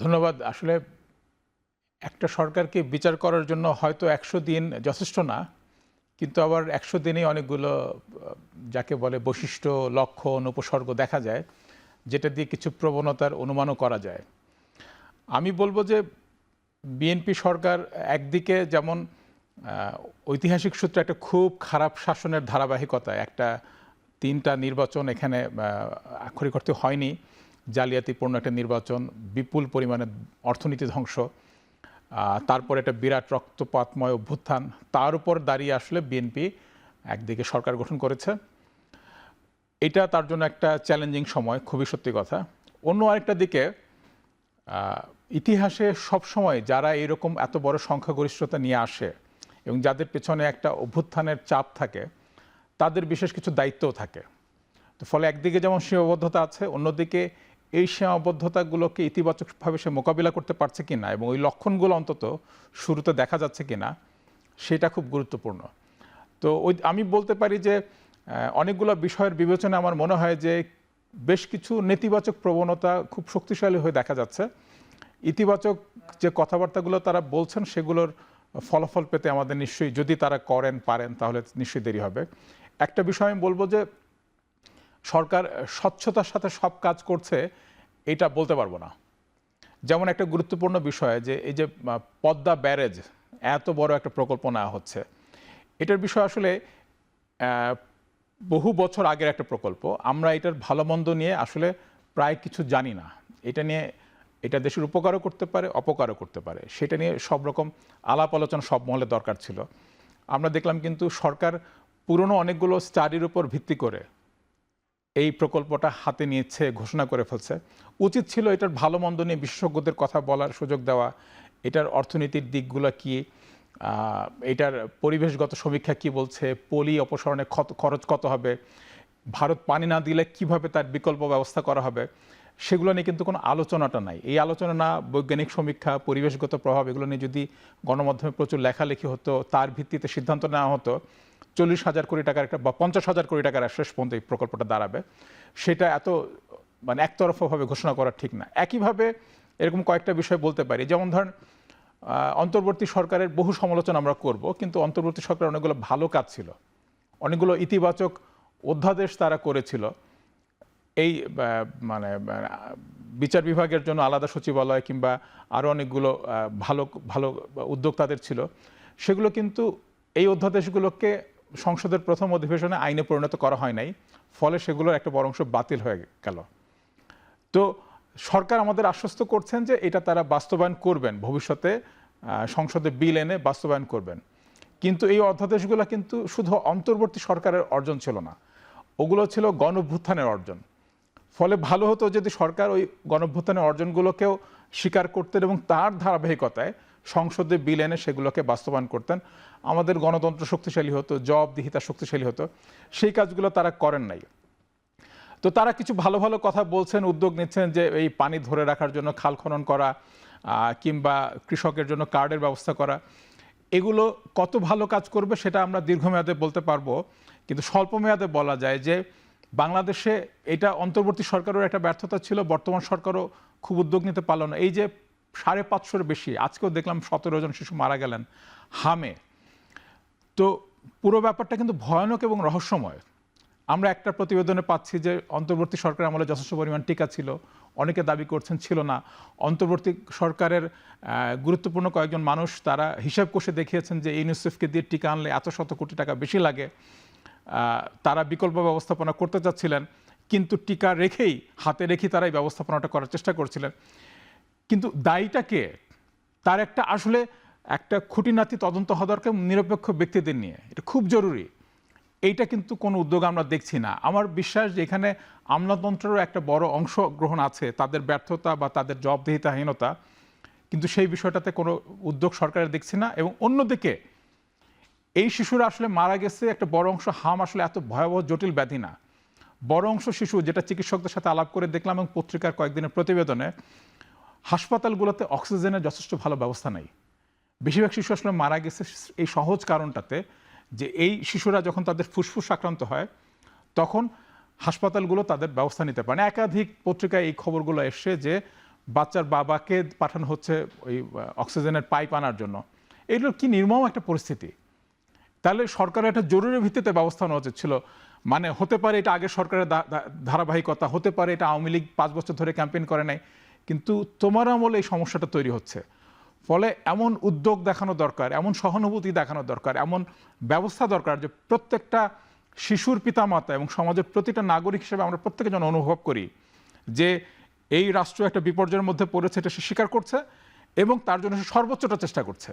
ধন্যবাদ। আসলে একটা সরকারকে বিচার করার জন্য হয়তো ১০০ দিন যথেষ্ট না। কিন্তু আবার ১০০ দিনেই অনেকগুলো যাকে বলে বৈশিষ্ট্য, লক্ষণ, উপসর্গ দেখা যায়, যেটা দিয়ে কিছু প্রবণতার অনুমানও করা যায়। আমি বলব যে বিএনপি সরকার একদিকে যেমন ঐতিহাসিক সূত্রে একটা খুব খারাপ শাসনের ধারাবাহিকতা, একটা ৩টা নির্বাচন এখানে আক্ষরিক অর্থে হয়নি, জালিয়াতিপূর্ণ একটা নির্বাচন, বিপুল পরিমাণে অর্থনীতি ধ্বংস, তারপর একটা বিরাট রক্তপাতময় অভ্যুত্থান, তার উপর দাঁড়িয়ে আসলে বিএনপি একদিকে সরকার গঠন করেছে। এটা তার জন্য একটা চ্যালেঞ্জিং সময়, খুবই সত্যি কথা। অন্য আরেকটা দিকে ইতিহাসে সবসময় যারা এরকম এত বড় সংখ্যাগরিষ্ঠতা নিয়ে আসে এবং যাদের পেছনে একটা অভ্যুত্থানের চাপ থাকে, তাদের বিশেষ কিছু দায়িত্বও থাকে। তো ফলে একদিকে যেমন সীমাবদ্ধতা আছে, অন্যদিকে এই সীমাবদ্ধতাগুলোকে ইতিবাচকভাবে সে মোকাবিলা করতে পারছে কিনা এবং ওই লক্ষণগুলো অন্তত শুরুতে দেখা যাচ্ছে কিনা, সেটা খুব গুরুত্বপূর্ণ। তো আমি বলতে পারি যে অনেকগুলো বিষয়ের বিবেচনা আমার মনে হয় যে বেশ কিছু নেতিবাচক প্রবণতা খুব শক্তিশালী হয়ে দেখা যাচ্ছে। ইতিবাচক যে কথাবার্তাগুলো তারা বলছেন সেগুলোর ফলাফল পেতে আমাদের নিশ্চয়ই, যদি তারা পারেন তাহলে নিশ্চয়ই দেরি হবে। একটা বিষয় আমি বলবো যে সরকার স্বচ্ছতার সাথে সব কাজ করছে এটা বলতে পারবো না। যেমন একটা গুরুত্বপূর্ণ বিষয় যে এই যে পদ্মা ব্যারেজ, এত বড় একটা প্রকল্প নেওয়া হচ্ছে, এটার বিষয় আসলে বহু বছর আগের একটা প্রকল্প। আমরা এটার ভালো মন্দ নিয়ে আসলে প্রায় কিছু জানি না। এটা দেশের উপকারও করতে পারে, অপকারও করতে পারে। সেটা নিয়ে সব রকম আলাপ আলোচনা সব মহলে দরকার ছিল। আমরা দেখলাম কিন্তু সরকার পুরনো অনেকগুলো স্টাডির উপর ভিত্তি করে এই প্রকল্পটা হাতে নিয়েছে, ঘোষণা করে ফেলছে। উচিত ছিল এটার ভালো মন্দ নিয়ে বিশেষজ্ঞদের কথা বলার সুযোগ দেওয়া, এটার অর্থনীতির দিকগুলো কি, এটার পরিবেশগত সমীক্ষা কি বলছে, পলি অপসারণে খরচ কত হবে, ভারত পানি না দিলে কিভাবে তার বিকল্প ব্যবস্থা করা হবে, সেগুলো নিয়ে কিন্তু কোনো আলোচনাটা নাই। এই আলোচনা না, বৈজ্ঞানিক সমীক্ষা, পরিবেশগত প্রভাব, এগুলো নিয়ে যদি গণমাধ্যমে প্রচুর লেখালেখি হতো, তার ভিত্তিতে সিদ্ধান্ত নেওয়া হতো, 40,000 কোটি টাকার একটা বা 50,000 কোটি টাকার শেষ পর্যন্ত এই প্রকল্পটা দাঁড়াবে, সেটা এত একতরফাভাবে ঘোষণা করা ঠিক না। একইভাবে এরকম কয়েকটা বিষয় বলতে পারি, যেমন ধরেন অন্তর্বর্তী সরকারের বহু সমালোচনা আমরা করব, কিন্তু অন্তর্বর্তী সরকারের অনেকগুলো ভালো কাজ ছিল, অনেকগুলো ইতিবাচক অধ্যাদেশ তারা করেছিল। এই বিচার বিভাগের জন্য আলাদা সচিবালয় কিংবা আরও অনেকগুলো ভালো ভালো উদ্যোগ তাদের ছিল। সেগুলো কিন্তু এই অধ্যাদেশগুলোকে সংসদের প্রথম অধিবেশনে আইনে পরিণত করা হয় নাই, ফলে সেগুলোর একটা বড় অংশ বাতিল হয়ে গেল। তো সরকার আমাদের আশ্বস্ত করছেন যে এটা তারা বাস্তবায়ন করবেন, ভবিষ্যতে সংসদে বিল এনে বাস্তবায়ন করবেন। কিন্তু এই অধ্যাদেশগুলো কিন্তু শুধু অন্তর্বর্তী সরকারের অর্জন ছিল না, ওগুলো ছিল গণঅভ্যুত্থানের অর্জন। ফলে ভালো হতো যদি সরকার ওই গণঅভ্যুত্থানের অর্জনগুলোকেও স্বীকার করতেন এবং তার ধারাবাহিকতায় সংসদে বিল এনে সেগুলোকে বাস্তবায়ন করতেন। আমাদের গণতন্ত্র শক্তিশালী হতো, জবাবদিহিতা শক্তিশালী হতো। সেই কাজগুলো তারা করেন নাই। তো তারা কিছু ভালো ভালো কথা বলছেন, উদ্যোগ নিচ্ছেন, যে এই পানি ধরে রাখার জন্য খাল খনন করা কিংবা কৃষকের জন্য কার্ডের ব্যবস্থা করা, এগুলো কত ভালো কাজ করবে সেটা আমরা দীর্ঘমেয়াদে বলতে পারবো, কিন্তু স্বল্প মেয়াদে বলা যায় যে বাংলাদেশে এটা অন্তর্বর্তী সরকারের একটা ব্যর্থতা ছিল, বর্তমান সরকারও খুব উদ্যোগ নিতে পারল না। এই যে 550-র বেশি, আজকেও দেখলাম 17 জন শিশু মারা গেলেন হামে। তো পুরো ব্যাপারটা কিন্তু ভয়ানক এবং রহস্যময়। আমরা একটা প্রতিবেদনে পাচ্ছি যে অন্তর্বর্তী সরকার আমলে যথেষ্ট পরিমাণ টিকা ছিল, অনেকে দাবি করছেন ছিল না। অন্তর্বর্তী সরকারের গুরুত্বপূর্ণ কয়েকজন মানুষ তারা হিসাব কষে দেখিয়েছেন যে ইউনিসেফকে দিয়ে টিকা আনলে এত শত কোটি টাকা বেশি লাগে। তারা বিকল্প ব্যবস্থাপনা করতে চাচ্ছিলেন, কিন্তু টিকা হাতে রেখেই তারা এই ব্যবস্থাপনাটা করার চেষ্টা করছিলেন। কিন্তু দায়ীটা কে? তার আসলে একটা খুঁটিনাটি তদন্ত হওয়া দরকার নিরপেক্ষ ব্যক্তিদের নিয়ে, এটা খুব জরুরি। এইটা কিন্তু কোনো উদ্যোগ আমরা দেখছি না। আমার বিশ্বাস যে এখানে আমলাতন্ত্রেরও একটা বড় অংশগ্রহণ আছে, তাদের ব্যর্থতা বা তাদের জবাবদিহিতাহীনতা, কিন্তু সেই বিষয়টাতে কোনো উদ্যোগ সরকারের দেখছি না। এবং অন্যদিকে এই শিশুরা আসলে মারা গেছে, একটা বড় অংশ হাম আসলে এত ভয়াবহ জটিল ব্যাধি না। বড় অংশ শিশু, যেটা চিকিৎসকদের সাথে আলাপ করে দেখলাম এবং পত্রিকার কয়েকদিনের প্রতিবেদনে, হাসপাতালগুলোতে অক্সিজেনের যথেষ্ট ভালো ব্যবস্থা নেই। বেশিরভাগ শিশু আসলে মারা গেছে এই সহজ কারণটাতে, যে এই শিশুরা যখন তাদের ফুসফুস আক্রান্ত হয় তখন হাসপাতালগুলো তাদের ব্যবস্থা নিতে পারে না। একাধিক পত্রিকায় এই খবরগুলো এসছে যে বাচ্চার বাবাকে পাঠানো হচ্ছে ওই অক্সিজেনের পাইপ আনার জন্য। এগুলো কি নির্মম একটা পরিস্থিতি। তাহলে সরকারের একটা জরুরি ভিত্তিতে ব্যবস্থা নেওয়া উচিত ছিল। মানে হতে পারে এটা আগের সরকারের ধারাবাহিকতা, হতে পারে এটা আওয়ামী লীগ 5 বছর ধরে ক্যাম্পেইন করে নাই, কিন্তু তোমার আমলে এই সমস্যাটা তৈরি হচ্ছে। ফলে এমন উদ্যোগ দেখানো দরকার, এমন সহানুভূতি দেখানো দরকার, এমন ব্যবস্থা দরকার যে প্রত্যেকটা শিশুর পিতামাতা এবং সমাজের প্রতিটা নাগরিক হিসেবে আমরা প্রত্যেকে যেন অনুভব করি যে এই রাষ্ট্র একটা বিপর্যয়ের মধ্যে পড়েছে, এটা সে স্বীকার করছে এবং তার জন্য সে সর্বোচ্চটা চেষ্টা করছে।